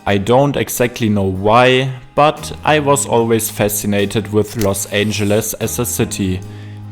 I don't exactly know why, but I was always fascinated with Los Angeles as a city.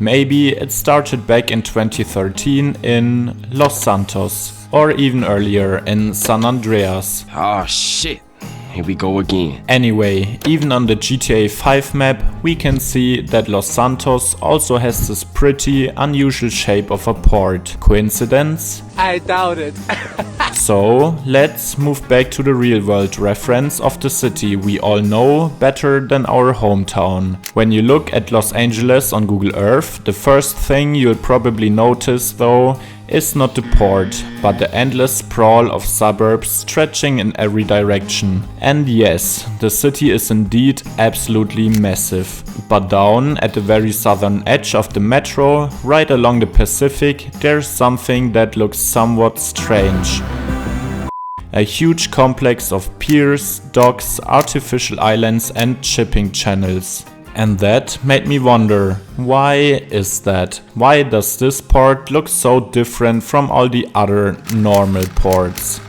Maybe it started back in 2013 in Los Santos, or even earlier in San Andreas. Oh shit, here we go again. Anyway, even on the GTA 5 map, we can see that Los Santos also has this pretty unusual shape of a port. Coincidence? I doubt it. So, let's move back to the real world reference of the city we all know better than our hometown. When you look at Los Angeles on Google Earth, the first thing you'll probably notice though is not the port, but the endless sprawl of suburbs stretching in every direction. And yes, the city is indeed absolutely massive. But down at the very southern edge of the metro, right along the Pacific, there's something that looks somewhat strange. A huge complex of piers, docks, artificial islands and shipping channels. And that made me wonder, why is that? Why does this port look so different from all the other normal ports?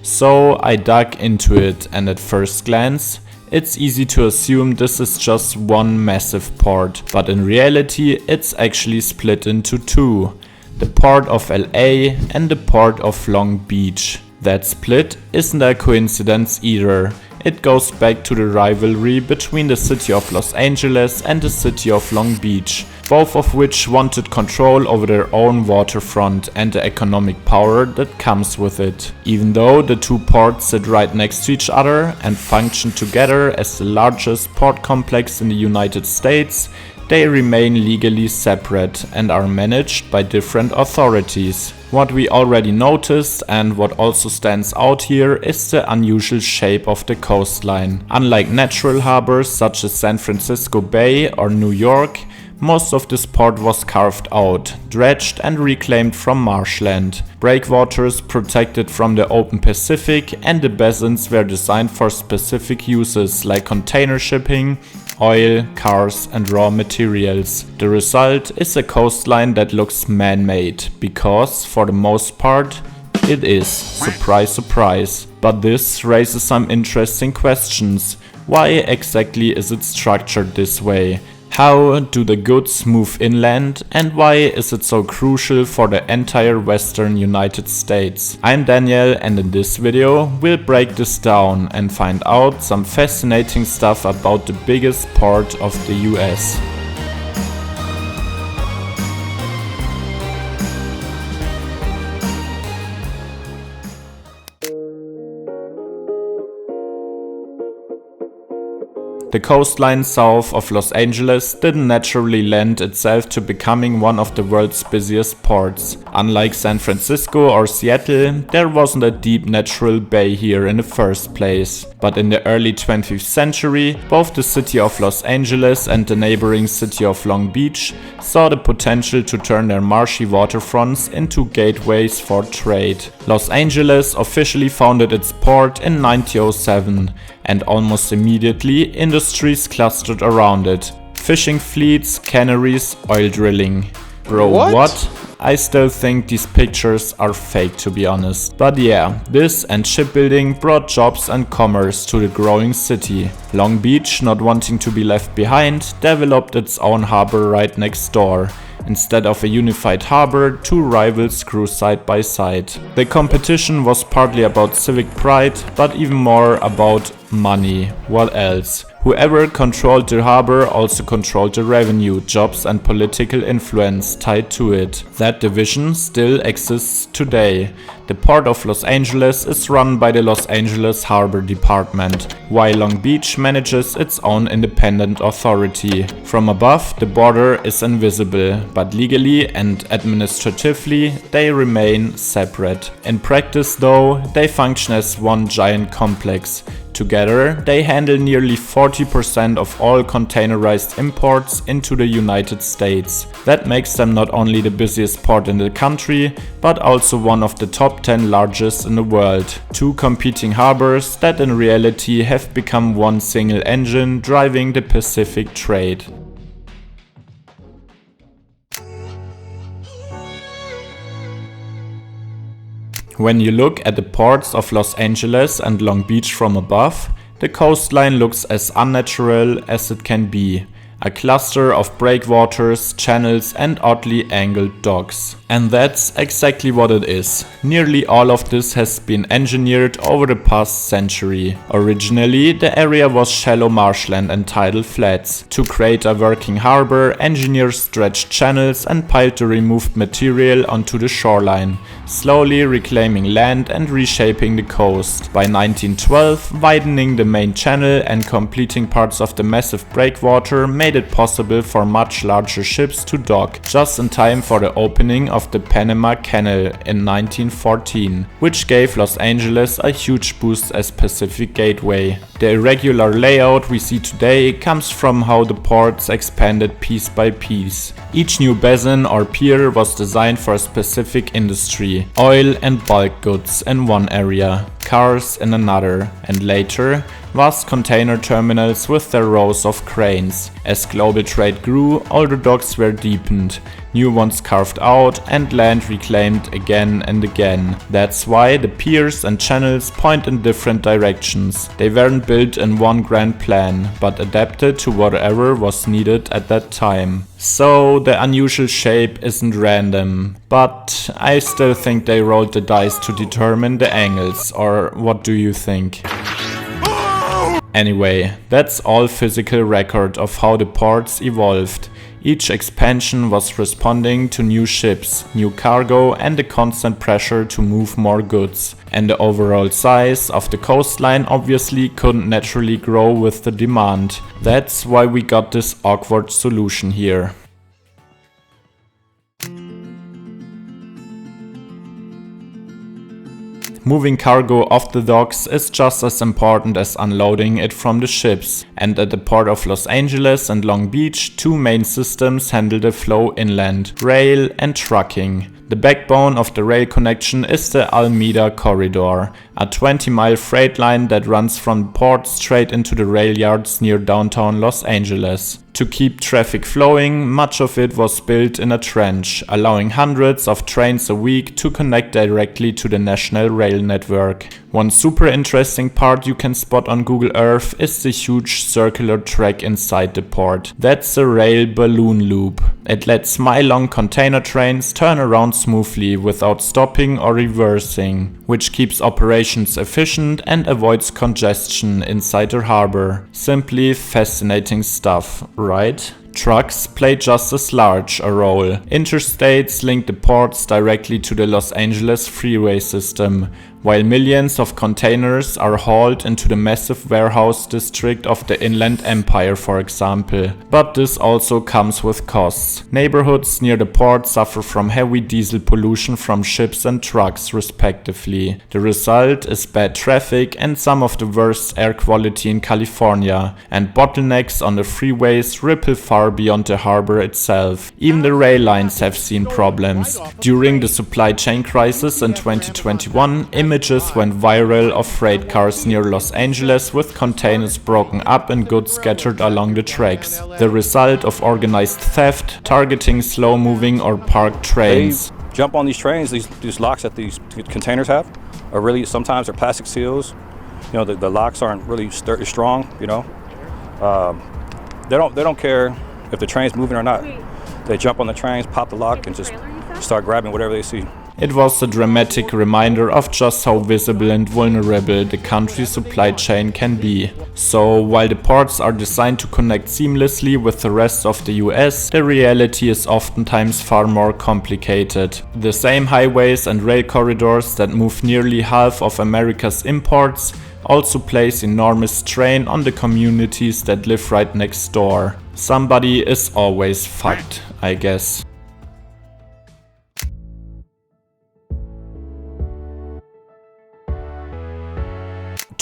So I dug into it, and at first glance, it's easy to assume this is just one massive port, but in reality it's actually split into two. The port of LA and the port of Long Beach. That split isn't a coincidence either. It goes back to the rivalry between the city of Los Angeles and the city of Long Beach, both of which wanted control over their own waterfront and the economic power that comes with it. Even though the two ports sit right next to each other and function together as the largest port complex in the United States, they remain legally separate and are managed by different authorities. What we already noticed and what also stands out here is the unusual shape of the coastline. Unlike natural harbors such as San Francisco Bay or New York, most of this port was carved out, dredged and reclaimed from marshland. Breakwaters protected from the open Pacific, and the basins were designed for specific uses like container shipping, oil, cars and raw materials. The result is a coastline that looks man-made, because for the most part it is. Surprise, surprise. But this raises some interesting questions. Why exactly is it structured this way? How do the goods move inland, and why is it so crucial for the entire western United States? I'm Daniel, and in this video we'll break this down and find out some fascinating stuff about the biggest port of the US. The coastline south of Los Angeles didn't naturally lend itself to becoming one of the world's busiest ports. Unlike San Francisco or Seattle, there wasn't a deep natural bay here in the first place. But in the early 20th century, both the city of Los Angeles and the neighboring city of Long Beach saw the potential to turn their marshy waterfronts into gateways for trade. Los Angeles officially founded its port in 1907, and almost immediately industries clustered around it. Fishing fleets, canneries, oil drilling. Bro, what? I still think these pictures are fake, to be honest. But yeah, this and shipbuilding brought jobs and commerce to the growing city. Long Beach, not wanting to be left behind, developed its own harbor right next door. Instead of a unified harbor, two rivals grew side by side. The competition was partly about civic pride, but even more about money. What else? Whoever controlled the harbor also controlled the revenue, jobs and political influence tied to it. That division still exists today. The Port of Los Angeles is run by the Los Angeles Harbor Department, while Long Beach manages its own independent authority. From above, the border is invisible, but legally and administratively they remain separate. In practice though, they function as one giant complex. Together, they handle nearly 40% of all containerized imports into the United States. That makes them not only the busiest port in the country, but also one of the top 10 largest in the world. Two competing harbors that in reality have become one single engine driving the Pacific trade. When you look at the ports of Los Angeles and Long Beach from above, the coastline looks as unnatural as it can be. A cluster of breakwaters, channels and oddly angled docks. And that's exactly what it is. Nearly all of this has been engineered over the past century. Originally, the area was shallow marshland and tidal flats. To create a working harbor, engineers stretched channels and piled the removed material onto the shoreline, slowly reclaiming land and reshaping the coast. By 1912, widening the main channel and completing parts of the massive breakwater made it possible for much larger ships to dock, just in time for the opening of the Panama Canal in 1914, which gave Los Angeles a huge boost as Pacific Gateway. The irregular layout we see today comes from how the ports expanded piece by piece. Each new basin or pier was designed for a specific industry: oil and bulk goods in one area, cars in another, and later, vast container terminals with their rows of cranes. As global trade grew, older docks were deepened, new ones carved out, and land reclaimed again and again. That's why the piers and channels point in different directions. They weren't built in one grand plan, but adapted to whatever was needed at that time. So the unusual shape isn't random, but I still think they rolled the dice to determine the angles, or what do you think? Anyway, that's all physical record of how the ports evolved. Each expansion was responding to new ships, new cargo and the constant pressure to move more goods. And the overall size of the coastline obviously couldn't naturally grow with the demand. That's why we got this awkward solution here. Moving cargo off the docks is just as important as unloading it from the ships, and at the port of Los Angeles and Long Beach, two main systems handle the flow inland: rail and trucking. The backbone of the rail connection is the Alameda Corridor, a 20-mile freight line that runs from the port straight into the rail yards near downtown Los Angeles. To keep traffic flowing, much of it was built in a trench, allowing hundreds of trains a week to connect directly to the national rail network. One super interesting part you can spot on Google Earth is the huge circular track inside the port. That's the rail balloon loop. It lets mile-long container trains turn around smoothly without stopping or reversing, which keeps operations efficient and avoids congestion inside the harbor. Simply fascinating stuff, right? Trucks play just as large a role. Interstates link the ports directly to the Los Angeles freeway system, while millions of containers are hauled into the massive warehouse district of the Inland Empire, for example. But this also comes with costs. Neighborhoods near the port suffer from heavy diesel pollution from ships and trucks, respectively. The result is bad traffic and some of the worst air quality in California, and bottlenecks on the freeways ripple far beyond the harbor itself. Even the rail lines have seen problems. During the supply chain crisis in 2021, images went viral of freight cars near Los Angeles with containers broken up and goods scattered along the tracks. The result of organized theft, targeting slow-moving or parked trains. They jump on these trains, these locks that these containers have are really, sometimes they're plastic seals. You know, the locks aren't really strong, you know. They don't care if the train's moving or not. They jump on the trains, pop the lock, and just start grabbing whatever they see. It was a dramatic reminder of just how visible and vulnerable the country's supply chain can be. So, while the ports are designed to connect seamlessly with the rest of the US, the reality is oftentimes far more complicated. The same highways and rail corridors that move nearly half of America's imports also place enormous strain on the communities that live right next door. Somebody is always fucked, I guess.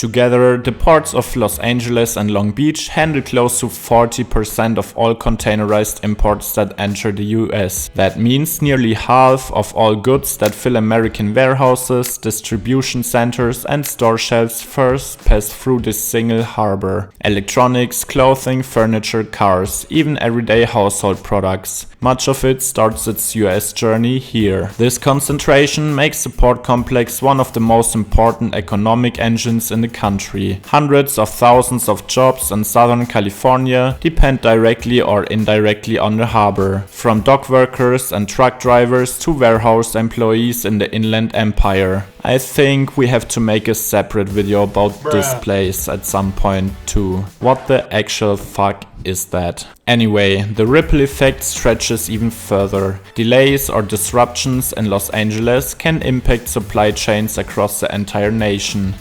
Together, the ports of Los Angeles and Long Beach handle close to 40% of all containerized imports that enter the US. That means nearly half of all goods that fill American warehouses, distribution centers and store shelves first pass through this single harbor. Electronics, clothing, furniture, cars, even everyday household products. Much of it starts its US journey here. This concentration makes the port complex one of the most important economic engines in the country. Hundreds of thousands of jobs in Southern California depend directly or indirectly on the harbor, from dock workers and truck drivers to warehouse employees in the Inland Empire. I think we have to make a separate video about this place at some point too. What the actual fuck is that? Anyway, the ripple effect stretches even further. Delays or disruptions in Los Angeles can impact supply chains across the entire nation.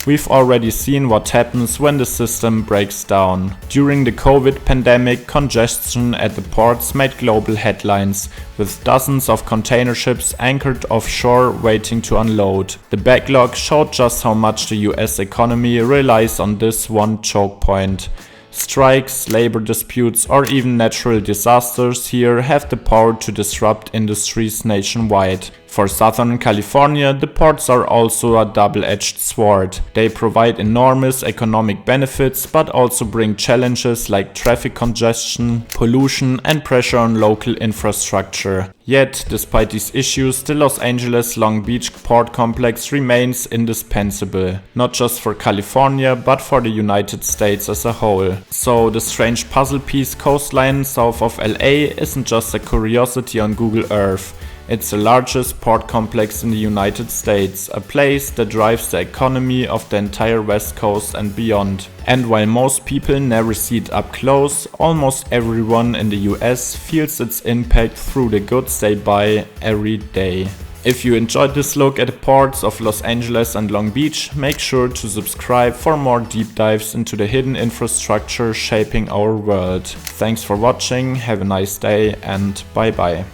We've already seen what happens when the system breaks down. During the COVID pandemic, congestion at the ports made global headlines, with dozens of container ships anchored offshore waiting to unload. The backlog showed just how much the US economy relies on this one choke point. Strikes, labor disputes, or even natural disasters here have the power to disrupt industries nationwide. For Southern California, the ports are also a double-edged sword. They provide enormous economic benefits, but also bring challenges like traffic congestion, pollution, and pressure on local infrastructure. Yet, despite these issues, the Los Angeles-Long Beach port complex remains indispensable, not just for California, but for the United States as a whole. So, the strange puzzle piece coastline south of LA isn't just a curiosity on Google Earth. It's the largest port complex in the United States, a place that drives the economy of the entire West Coast and beyond. And while most people never see it up close, almost everyone in the US feels its impact through the goods they buy every day. If you enjoyed this look at the ports of Los Angeles and Long Beach, make sure to subscribe for more deep dives into the hidden infrastructure shaping our world. Thanks for watching, have a nice day and bye bye.